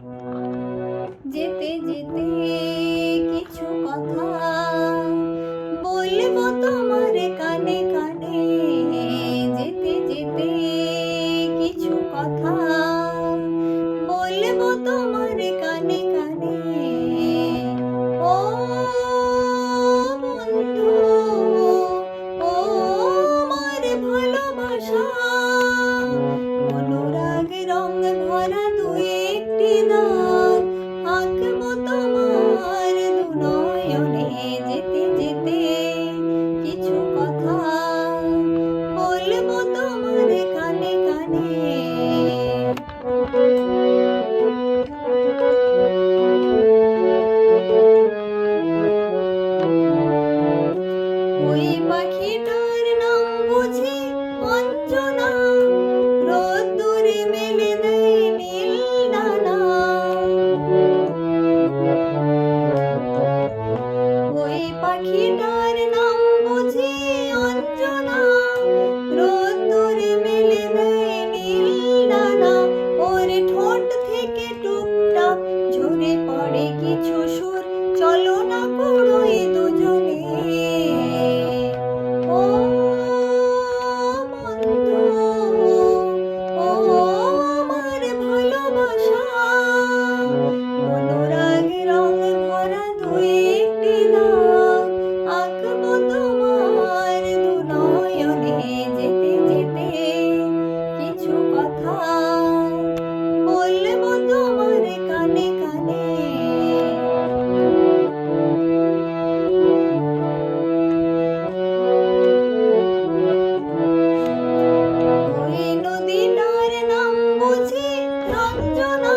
যেতে যেতে কিছু কথা বলবো তোমার কানে কানে। যেতে যেতে কিছু কথা বলবো তোমার কানে কানে। ও বন্ধু, ও আমার ভালোবাসা, অনুরাগ রং ভরা দুই একটি দাগ আঁকবো তোমার দুনয়নে। যেতে যেতে কিছু কথা বলবো তোমার কানে কানে। ওই পাখিটার নাম বুঝি অঞ্জনা, রোদ্দুরে মেলে দেয় নীল ডানা। ওই পাখিটার নাম বুঝি অঞ্জনা, রোদ্দুরে মেলে দেয় নীল ডানা। ওর ঠোঁট থেকে টুকটাক ঝরে পড়ে কিছু সুর, চলো না কুড়োই দুজনে। ও বন্ধু, ও আমার ভালোবাসা, অনুরাগ রং ভরা দুই একটি দাগ আঁকবো তোমার দুনয়নে। যেতে যেতে কিছু কথা বলবো তোমার কানে কানে। ওই নদীটার নাম বুঝি রঞ্জনা,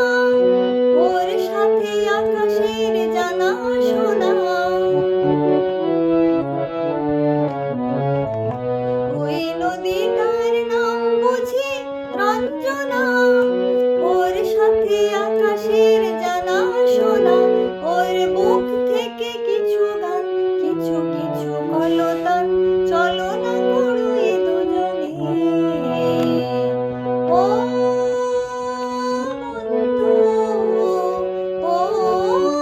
ওর সাথে আকাশের জানা শোনা। ওই নদীটার নাম বুঝি রঞ্জনা, ওর সাথে আকাশের জানা শোনা। ওর মুখ থেকে কিছু গান, কিছু কিছু কলতান, চলো না কুড়োই দুজনে। ও বন্ধু, ও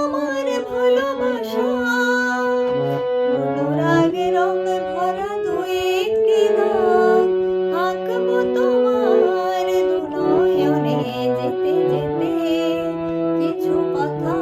আমার ভালোবাসা, অনুরাগ রং ভরা দুই একটি দাগ আঁকবো তোমার দুনয়নে। যেতে যেতে কিছু কথা